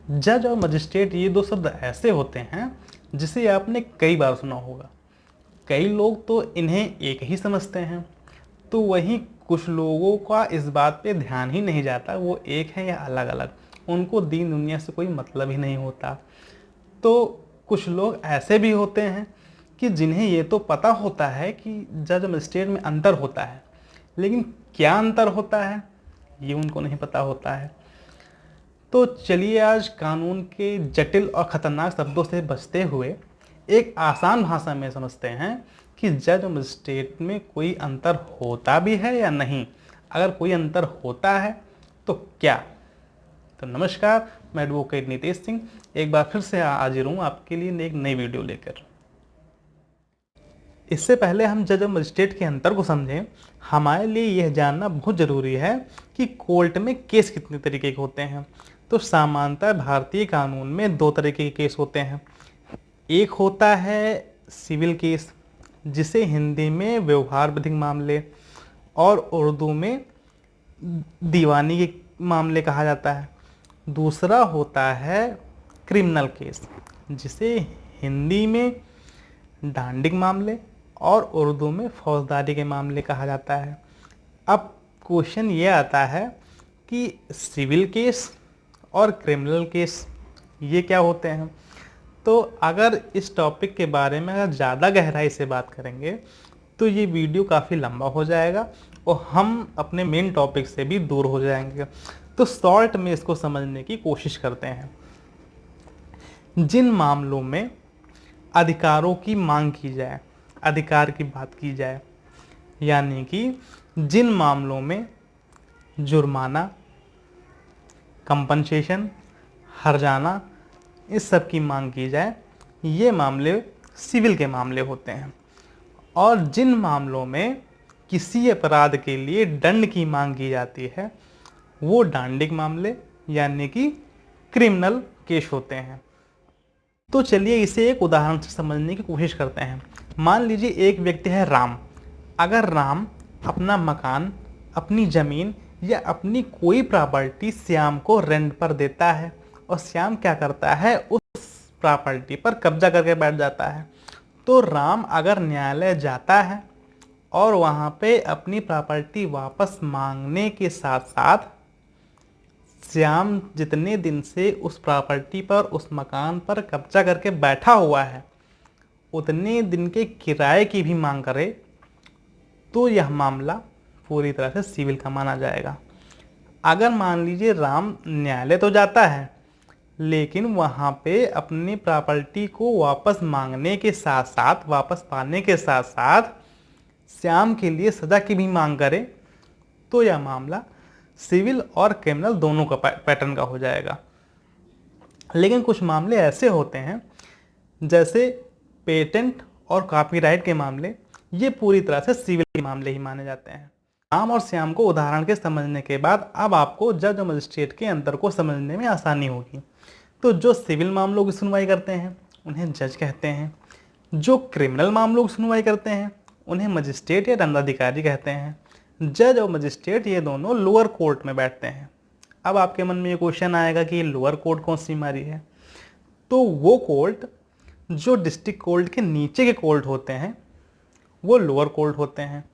जज और मजिस्ट्रेट ये दो शब्द ऐसे होते हैं जिसे आपने कई बार सुना होगा। कई लोग तो इन्हें एक ही समझते हैं, तो वहीं कुछ लोगों का इस बात पे ध्यान ही नहीं जाता वो एक है या अलग अलग। उनको दीन दुनिया से कोई मतलब ही नहीं होता। तो कुछ लोग ऐसे भी होते हैं कि जिन्हें ये तो पता होता है कि जज और मजिस्ट्रेट में अंतर होता है, लेकिन क्या अंतर होता है ये उनको नहीं पता होता है। तो चलिए आज कानून के जटिल और ख़तरनाक शब्दों से बचते हुए एक आसान भाषा में समझते हैं कि जज और मजिस्ट्रेट में कोई अंतर होता भी है या नहीं। अगर कोई अंतर होता है तो क्या। तो नमस्कार, मैं एडवोकेट नितेश सिंह एक बार फिर से हाजिर हूँ आपके लिए एक नई वीडियो लेकर। इससे पहले हम जज और मजिस्ट्रेट के अंतर को समझें, हमारे लिए यह जानना बहुत ज़रूरी है कि कोर्ट में केस कितने तरीके के होते हैं। तो सामान्यतः भारतीय कानून में दो तरीके के केस होते हैं। एक होता है सिविल केस, जिसे हिंदी में व्यवहार विधिक मामले और उर्दू में दीवानी के मामले कहा जाता है। दूसरा होता है क्रिमिनल केस, जिसे हिंदी में डांडिक मामले और उर्दू में फौजदारी के मामले कहा जाता है। अब क्वेश्चन ये आता है कि सिविल केस और क्रिमिनल केस ये क्या होते हैं। तो अगर इस टॉपिक के बारे में अगर ज़्यादा गहराई से बात करेंगे तो ये वीडियो काफ़ी लंबा हो जाएगा और हम अपने मेन टॉपिक से भी दूर हो जाएंगे। तो शॉर्ट में इसको समझने की कोशिश करते हैं। जिन मामलों में अधिकारों की मांग की जाए, अधिकार की बात की जाए, यानी कि जिन मामलों में जुर्माना, कंपनसेशन, हर्जाना इस सब की मांग की जाए, ये मामले सिविल के मामले होते हैं। और जिन मामलों में किसी अपराध के लिए दंड की मांग की जाती है वो डांडिक मामले यानी कि क्रिमिनल केस होते हैं। तो चलिए इसे एक उदाहरण से समझने की कोशिश करते हैं। मान लीजिए एक व्यक्ति है राम। अगर राम अपना मकान, अपनी ज़मीन या अपनी कोई प्रॉपर्टी श्याम को रेंट पर देता है और श्याम क्या करता है, उस प्रॉपर्टी पर कब्जा करके बैठ जाता है। तो राम अगर न्यायालय जाता है और वहाँ पे अपनी प्रॉपर्टी वापस मांगने के साथ साथ श्याम जितने दिन से उस प्रॉपर्टी पर, उस मकान पर कब्जा करके बैठा हुआ है, उतने दिन के किराए की भी मांग करे, तो यह मामला पूरी तरह से सिविल का माना जाएगा। अगर मान लीजिए राम न्यायालय तो जाता है लेकिन वहाँ पे अपनी प्रॉपर्टी को वापस मांगने के साथ साथ, वापस पाने के साथ साथ श्याम के लिए सज़ा की भी मांग करे, तो यह मामला सिविल और क्रिमिनल दोनों का पैटर्न का हो जाएगा। लेकिन कुछ मामले ऐसे होते हैं जैसे पेटेंट और कॉपीराइट के मामले, ये पूरी तरह से सिविल के मामले ही माने जाते हैं। राम और श्याम को उदाहरण के समझने के बाद अब आपको जज और मजिस्ट्रेट के अंतर को समझने में आसानी होगी। तो जो सिविल मामलों की सुनवाई करते हैं उन्हें जज कहते हैं। जो क्रिमिनल मामलों की सुनवाई करते हैं उन्हें मजिस्ट्रेट या दंडाधिकारी कहते हैं। जज और मजिस्ट्रेट ये दोनों लोअर कोर्ट में बैठते हैं। अब आपके मन में ये क्वेश्चन आएगा कि लोअर कोर्ट कौन सी हमारी है। तो वो कोर्ट जो डिस्ट्रिक्ट कोर्ट के नीचे के कोर्ट होते हैं वो लोअर कोर्ट होते हैं।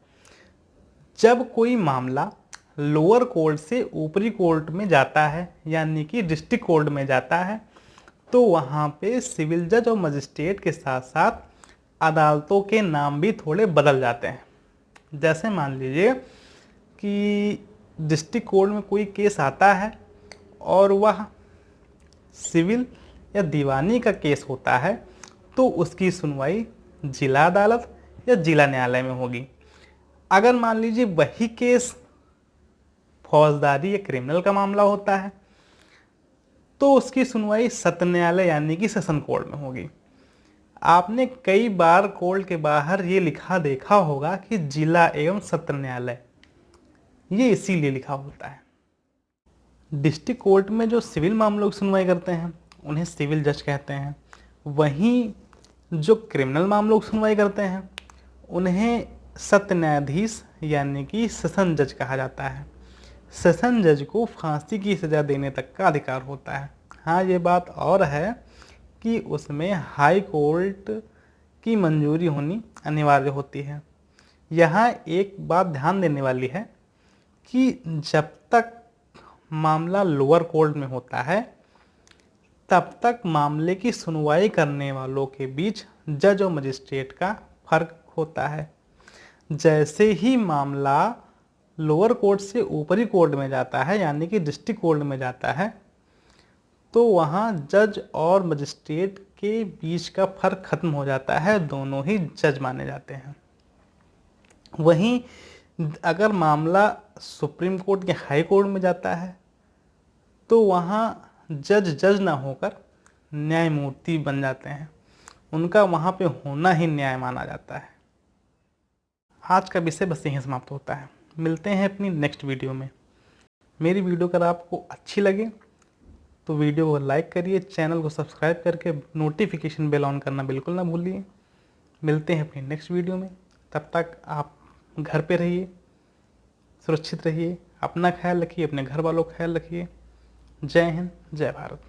जब कोई मामला लोअर कोर्ट से ऊपरी कोर्ट में जाता है यानी कि डिस्ट्रिक्ट कोर्ट में जाता है, तो वहाँ पे सिविल जज और मजिस्ट्रेट के साथ साथ अदालतों के नाम भी थोड़े बदल जाते हैं। जैसे मान लीजिए कि डिस्ट्रिक्ट कोर्ट में कोई केस आता है और वह सिविल या दीवानी का केस होता है, तो उसकी सुनवाई जिला अदालत या जिला न्यायालय में होगी। अगर मान लीजिए वही केस फौजदारी या क्रिमिनल का मामला होता है तो उसकी सुनवाई सत्र न्यायालय यानी कि सेशन कोर्ट में होगी। आपने कई बार कोर्ट के बाहर ये लिखा देखा होगा कि जिला एवं सत्र न्यायालय, ये इसीलिए लिखा होता है। डिस्ट्रिक्ट कोर्ट में जो सिविल मामलों की सुनवाई करते हैं उन्हें सिविल जज कहते हैं। वहीं जो क्रिमिनल मामलों की सुनवाई करते हैं उन्हें सत्र न्यायाधीश यानी कि सेशन जज कहा जाता है। सेशन जज को फांसी की सज़ा देने तक का अधिकार होता है। हाँ, ये बात और है कि उसमें हाई कोर्ट की मंजूरी होनी अनिवार्य होती है। यहाँ एक बात ध्यान देने वाली है कि जब तक मामला लोअर कोर्ट में होता है तब तक मामले की सुनवाई करने वालों के बीच जज और मजिस्ट्रेट का फर्क होता है। जैसे ही मामला लोअर कोर्ट से ऊपरी कोर्ट में जाता है, यानी कि डिस्ट्रिक्ट कोर्ट में जाता है, तो वहाँ जज और मजिस्ट्रेट के बीच का फर्क खत्म हो जाता है, दोनों ही जज माने जाते हैं। वहीं अगर मामला सुप्रीम कोर्ट के हाई कोर्ट में जाता है तो वहाँ जज ना होकर न्यायमूर्ति बन जाते हैं, उनका वहाँ पे होना ही न्याय माना जाता है। आज का विषय बस यहीं समाप्त होता है। मिलते हैं अपनी नेक्स्ट वीडियो में। मेरी वीडियो अगर आपको अच्छी लगे तो वीडियो को लाइक करिए, चैनल को सब्सक्राइब करके नोटिफिकेशन बेल ऑन करना बिल्कुल ना भूलिए। मिलते हैं अपनी नेक्स्ट वीडियो में, तब तक आप घर पे रहिए, सुरक्षित रहिए, अपना ख्याल रखिए, अपने घर वालों का ख्याल रखिए। जय हिंद, जय भारत।